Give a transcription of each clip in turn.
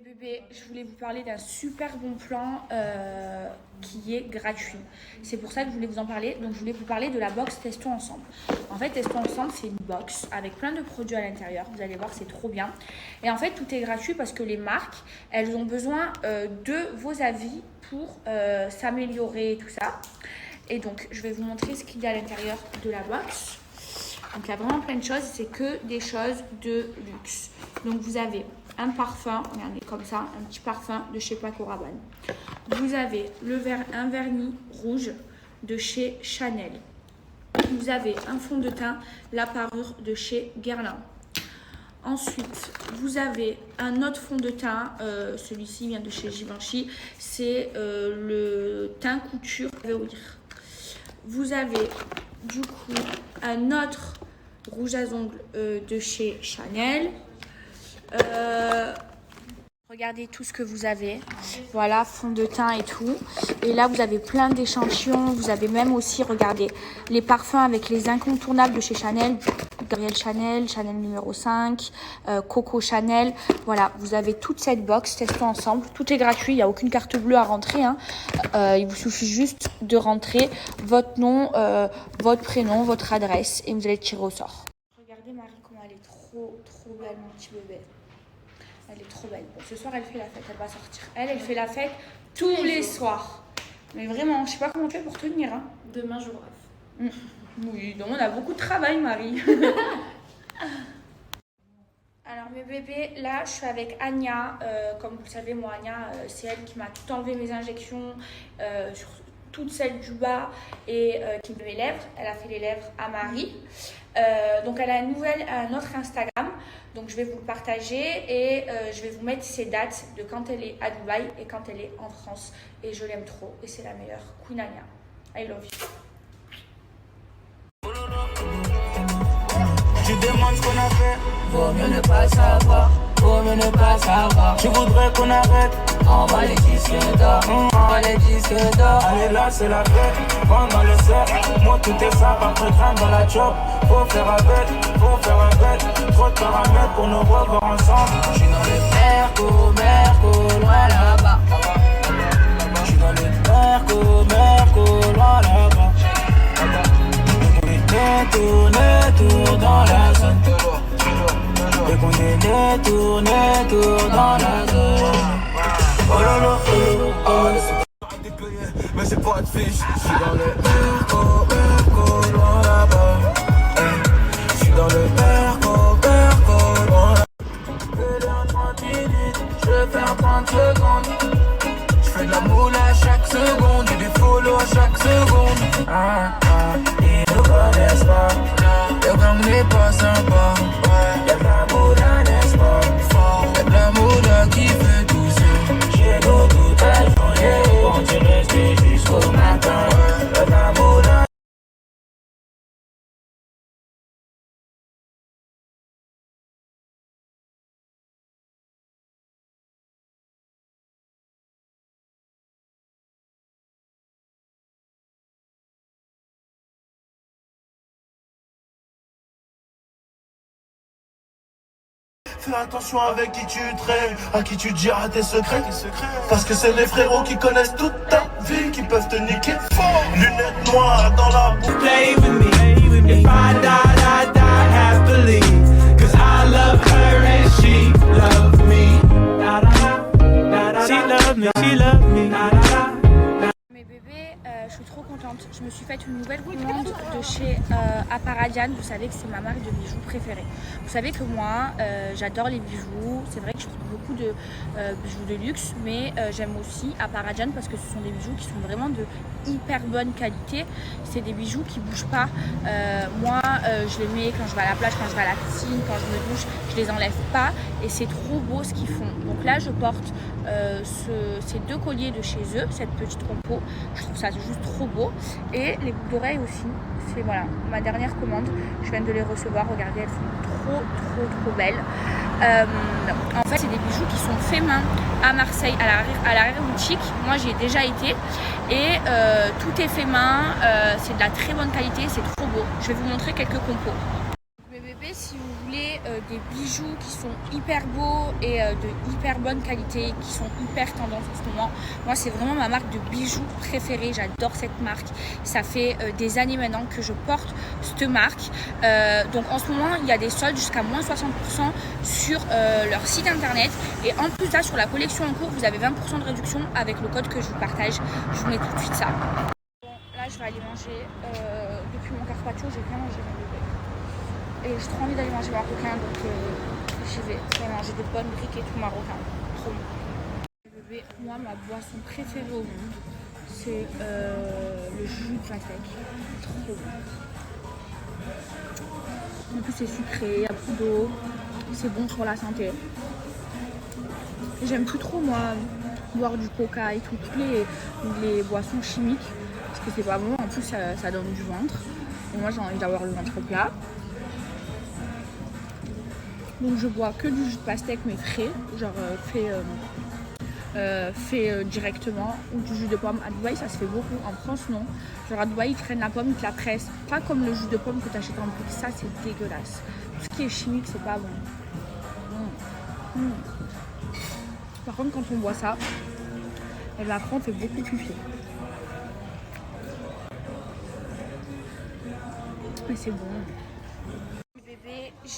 Bébé, je voulais vous parler d'un super bon plan qui est gratuit. C'est pour ça que je voulais vous en parler. Donc, je voulais vous parler de la box Testons Ensemble. En fait, Testons Ensemble, c'est une box avec plein de produits à l'intérieur. Vous allez voir, c'est trop bien. Et en fait, tout est gratuit parce que les marques, elles ont besoin de vos avis pour s'améliorer et tout ça. Et donc, je vais vous montrer ce qu'il y a à l'intérieur de la box. Donc, il y a vraiment plein de choses. C'est que des choses de luxe. Donc, vous avez un parfum, regardez comme ça, un petit parfum de chez Paco Rabanne. Vous avez un vernis rouge de chez Chanel. Vous avez un fond de teint, la parure de chez Guerlain. Ensuite, vous avez un autre fond de teint, celui-ci vient de chez Givenchy, c'est le teint couture Veolir. Vous avez du coup un autre rouge à ongles de chez Chanel. Regardez tout ce que vous avez, voilà, fond de teint et tout. Et là, vous avez plein d'échantillons. Vous avez même aussi, regardez, les parfums avec les incontournables de chez Chanel. Gabrielle Chanel, Chanel numéro 5, Coco Chanel. Voilà, vous avez toute cette box, testons ensemble. Tout est gratuit, il n'y a aucune carte bleue à rentrer. Il vous suffit juste de rentrer votre nom, votre prénom, votre adresse et vous allez tirer au sort. Regardez Marie, comment elle est trop belle, mon petit bébé. Elle est trop belle. Bon, ce soir, elle fait la fête. Elle va sortir. Elle fait la fête tous les soirs. Mais vraiment, je sais pas comment on fait pour tenir. Demain, jour off. Oui, donc on a beaucoup de travail, Marie. Alors, mes bébés, là, je suis avec Anya. Comme vous le savez, moi, Anya, c'est elle qui m'a tout enlevé mes injections sur toutes celles du bas et qui me fait mes lèvres. Elle a fait les lèvres à Marie. Donc elle a un autre Instagram, donc je vais vous le partager et je vais vous mettre ses dates de quand elle est à Dubaï et quand elle est en France. Et je l'aime trop et c'est la meilleure. Queen Anya, I love you. Tu demandes ce qu'on a fait, vaut mieux ne pas savoir, vaut mieux ne pas savoir. Tu voudrais qu'on arrête, on va les disques d'or, on va les disques d'or. Allez là c'est la fête, vend dans le cercle, moi tout est ça, pas très crème dans la chop. Faut faire avec, trop de paramètres pour nous revoir ensemble. J'suis dans le Merco, loin là-bas. J'suis dans le Merco, loin là-bas. Tourne dans la zone. Et qu'on est tourne dans la zone. Oh là là, mais c'est pas de fiche. J'suis dans le Merco, loin là-bas. J'suis dans le Merco, loin là-bas. 30 minutes, j'vais faire 30 secondes. J'fais de la moule à chaque seconde et des follow à chaque seconde. Ils nous connaissent pas, le gang n'est pas sympa. Y'a de la moula, n'est-ce pas? Y'a de la moula qui fait tout ça. J'ai l'eau toute la journée, on t'y rester jusqu'au matin. Y'a de la moula. Fais attention avec qui tu traînes, à qui tu diras tes secrets. Parce que c'est les frérots qui connaissent toute ta vie, qui peuvent te niquer fort. Lunettes noires dans la bouche. Play with me. If I die happily. Cause I love her and she loves me. She loves me. Mes bébés, je suis trop contente. Je me suis faite une nouvelle commande de chez Aparadiane. Vous savez que c'est ma marque de bijoux préférée. Vous savez que moi, j'adore les bijoux. C'est vrai que je trouve beaucoup de bijoux de luxe, mais j'aime aussi Aparadiane parce que ce sont des bijoux qui sont vraiment de hyper bonne qualité. C'est des bijoux qui bougent pas. Moi, je les mets quand je vais à la plage, quand je vais à la piscine, quand je me douche, je les enlève pas et c'est trop beau ce qu'ils font. Donc là, je porte ces deux colliers de chez eux, cette petite compo. Je trouve ça juste trop beau. Et les boucles d'oreilles aussi. C'est voilà, ma dernière commande. Je viens de les recevoir. Regardez, elles sont trop belles. En fait, c'est des bijoux qui sont faits main à Marseille, à l'arrière-boutique. Moi, j'y ai déjà été. Et tout est fait main. C'est de la très bonne qualité. C'est trop beau. Je vais vous montrer quelques compos. Mes bébés, bébés, si vous voulez des bijoux qui sont hyper beaux et de hyper bonne qualité, qui sont hyper tendance en ce moment, moi c'est vraiment ma marque de bijoux préférée. J'adore cette marque. Ça fait des années maintenant que je porte cette marque. Donc en ce moment, il y a des soldes jusqu'à moins 60% sur leur site internet. Et en plus là, sur la collection en cours, vous avez 20% de réduction avec le code que je vous partage. Je vous mets tout de suite ça. Bon, là, je vais aller manger. Depuis mon carpaccio, j'ai bien mangé mon bébé. Et j'ai trop envie d'aller manger marocain, donc j'y vais. Vraiment, j'ai des bonnes briques et tout marocain. Trop bon. Bébé, moi, ma boisson préférée au monde, c'est le jus de pastèque. Trop bon. En plus, c'est sucré, il y a beaucoup d'eau. C'est bon pour la santé. J'aime plus trop, moi, boire du coca et tout, toutes les boissons chimiques. Parce que c'est pas bon. En plus, ça donne du ventre. Et moi, j'ai envie d'avoir le ventre plat. Donc je bois que du jus de pastèque mais frais, genre fait directement, ou du jus de pomme. À Dubaï ça se fait beaucoup, en France non. Genre à Dubaï ils prennent la pomme, ils te la pressent. Pas comme le jus de pomme que tu achètes en brique, ça c'est dégueulasse. Tout ce qui est chimique c'est pas bon. Par contre quand on boit ça, et bien après on fait beaucoup pipi. Mais c'est bon.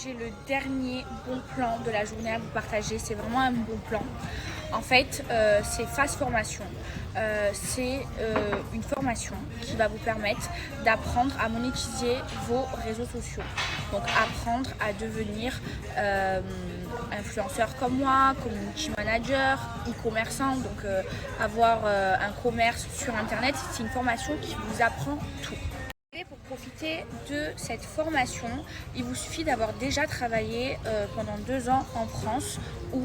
J'ai le dernier bon plan de la journée à vous partager. C'est vraiment un bon plan. En fait, c'est Fast Formation. C'est une formation qui va vous permettre d'apprendre à monétiser vos réseaux sociaux. Donc apprendre à devenir influenceur comme moi, community manager, e-commerçant. Donc avoir un commerce sur internet. C'est une formation qui vous apprend tout. Pour profiter de cette formation, il vous suffit d'avoir déjà travaillé pendant 2 ans en France ou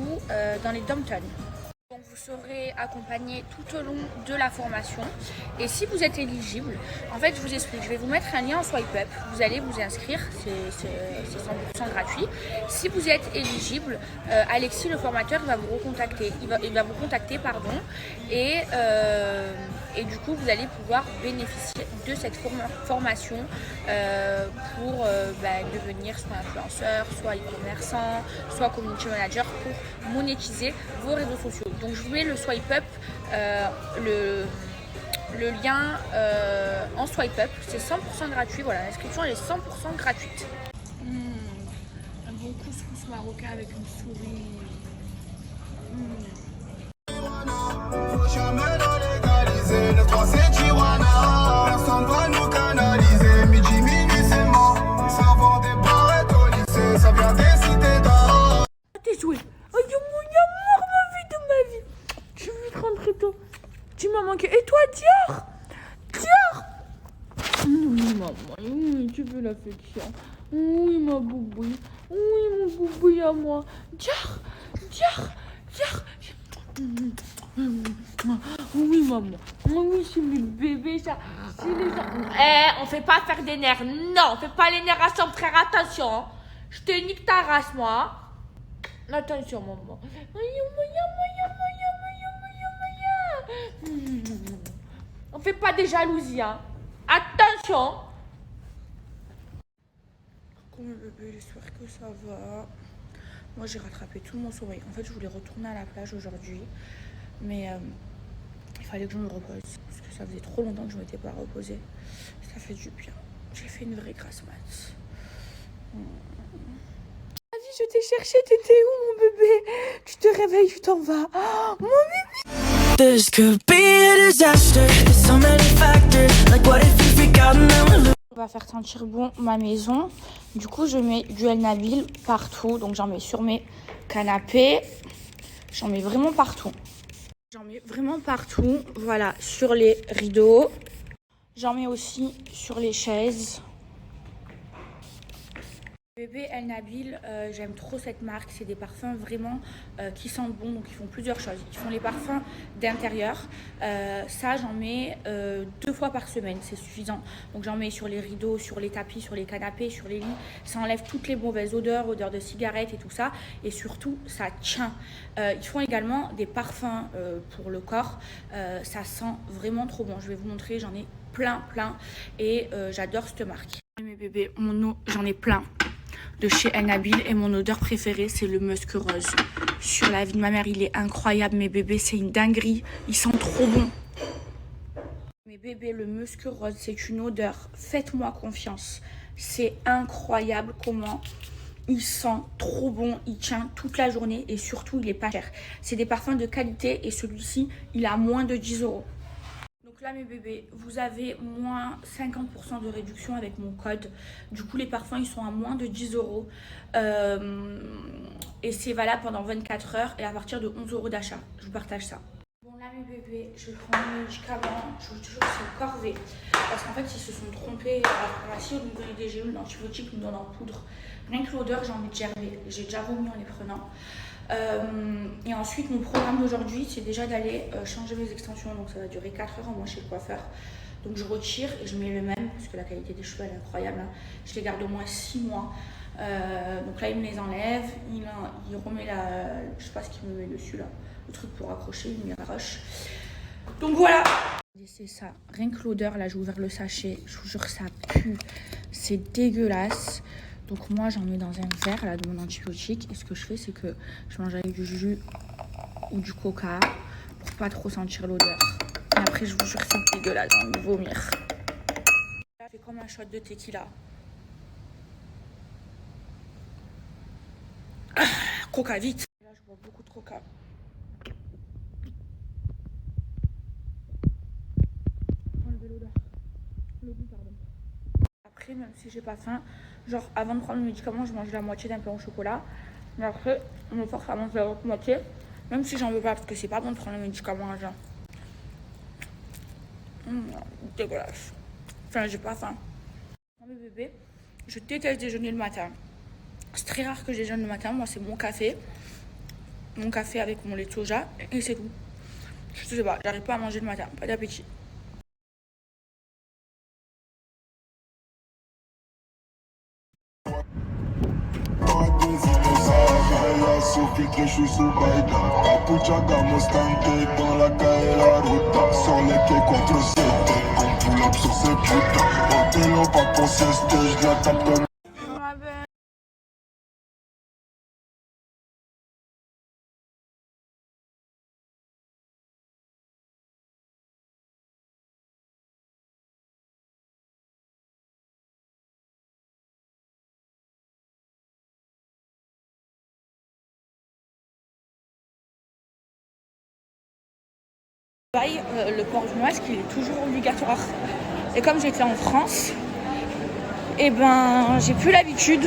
dans les dom-toms. Donc vous serez accompagné tout au long de la formation. Et si vous êtes éligible, en fait je vous explique, je vais vous mettre un lien en swipe up. Vous allez vous inscrire, c'est 100% gratuit. Si vous êtes éligible, Alexis le formateur il va vous recontacter. Il va vous contacter pardon. Et du coup, vous allez pouvoir bénéficier de cette formation pour devenir soit influenceur, soit e-commerçant, soit community manager pour monétiser vos réseaux sociaux. Donc, je vous mets le swipe up, le lien en swipe up. C'est 100% gratuit. Voilà, l'inscription elle est 100% gratuite. Un bon couscous marocain avec une souris. Faut jamais la légaliser. Le 3 c'est Tijuana. Personne va nous canaliser. Midi, minuit, c'est mort. Ça vend des barrettes au lycée. Ça vient des cités d'or. T'es joué. Oh, mon amour, ma vie de ma vie. Je veux vite rentrer tôt. Tu m'as manqué. Et toi, Dior? Oui, maman. Oui, tu veux l'affection. Oui, ma boubouille. Oui, mon boubouille à moi. Dior. Oui, maman. Oui, c'est mes bébés, ça. C'est les gens. On fait pas faire des nerfs. Non, on fait pas les nerfs à son frère. Attention. Je te nique ta race, moi. Attention, maman. On fait pas des jalousies, hein. Attention. Coucou, mes bébés, j'espère que ça va. Moi, j'ai rattrapé tout mon sommeil. En fait, je voulais retourner à la plage aujourd'hui. Mais il fallait que je me repose. Parce que ça faisait trop longtemps que je ne m'étais pas reposée. Ça fait du bien. J'ai fait une vraie grasse mat. Vas-y, je t'ai cherché. T'étais où, mon bébé? Tu te réveilles, tu t'en vas. Oh, mon bébé! This could be a disaster. There's so many factors. Like what if you freak out and then we're On va faire sentir bon ma maison. Du coup, je mets du El Nabil partout. Donc, j'en mets sur mes canapés. J'en mets vraiment partout. Voilà, sur les rideaux. J'en mets aussi sur les chaises. Bébé El Nabil, j'aime trop cette marque. C'est des parfums vraiment qui sentent bon. Donc, ils font plusieurs choses. Ils font les parfums d'intérieur. Ça, j'en mets 2 fois par semaine. C'est suffisant. Donc, j'en mets sur les rideaux, sur les tapis, sur les canapés, sur les lits. Ça enlève toutes les mauvaises odeurs de cigarettes et tout ça. Et surtout, ça tient. Ils font également des parfums pour le corps. Ça sent vraiment trop bon. Je vais vous montrer. J'en ai plein. Et j'adore cette marque. Mes bébés, mon eau, j'en ai plein. de chez Nabil et mon odeur préférée c'est le musc rose. Sur la vie de ma mère, il est incroyable mes bébés, c'est une dinguerie, il sent trop bon. Mes bébés, le musc rose c'est une odeur, faites-moi confiance. C'est incroyable comment il sent trop bon, il tient toute la journée et surtout il est pas cher. C'est des parfums de qualité et celui-ci il a moins de 10 €. Donc là mes bébés, vous avez moins 50% de réduction avec mon code. Du coup les parfums ils sont à moins de 10 €. Et c'est valable pendant 24 heures et à partir de 11 € d'achat. Je vous partage ça. Bon là mes bébés, je prends mes médicaments, je vous jure c'est une corvée. Parce qu'en fait ils se sont trompés à la pharmacie, au niveau des gélules d'antibiotiques, ils nous donnent en poudre. Rien que l'odeur, j'ai envie de gerber. J'ai déjà vomi en les prenant. Et ensuite, mon programme d'aujourd'hui, c'est déjà d'aller changer mes extensions. Donc ça va durer 4 heures en moins chez le coiffeur. Donc je retire et je mets le même, parce que la qualité des cheveux, elle est incroyable. Hein. Je les garde au moins 6 mois. Donc là, il me les enlève. Il remet la... Je sais pas ce qu'il me met dessus, là. Le truc pour accrocher, il me raccroche. Donc voilà. C'est ça. Rien que l'odeur, là, j'ai ouvert le sachet. Je vous jure, ça pue. C'est dégueulasse. Donc moi j'en mets dans un verre là de mon antibiotique et ce que je fais c'est que je mange avec du jus ou du coca pour pas trop sentir l'odeur. Et après je vous jure c'est dégueulasse, j'ai envie de vomir. Là c'est comme un shot de tequila. Coca vite. Là je bois beaucoup de coca. Enlever l'odeur. Le goût pardon. Après même si j'ai pas faim, genre avant de prendre le médicament je mange la moitié d'un pain au chocolat. Mais après on me force à manger la autre moitié. Même si j'en veux pas parce que c'est pas bon de prendre le médicament à jeun. Dégueulasse. Enfin j'ai pas faim. Mes bébés, je déteste déjeuner le matin. C'est très rare que je déjeune le matin. Moi c'est mon café. Mon café avec mon lait de soja et c'est tout. Je sais pas, j'arrive pas à manger le matin. Pas d'appétit. Sophie que je suis sous Baïda. Capuchaga, Mustang, dans la caille la ruta. Sur les quais contre 7, on pull up sur ces putains. On t'élo pas pour siester, je la tape comme. Le port du masque il est toujours obligatoire et comme j'étais en France et ben j'ai plus l'habitude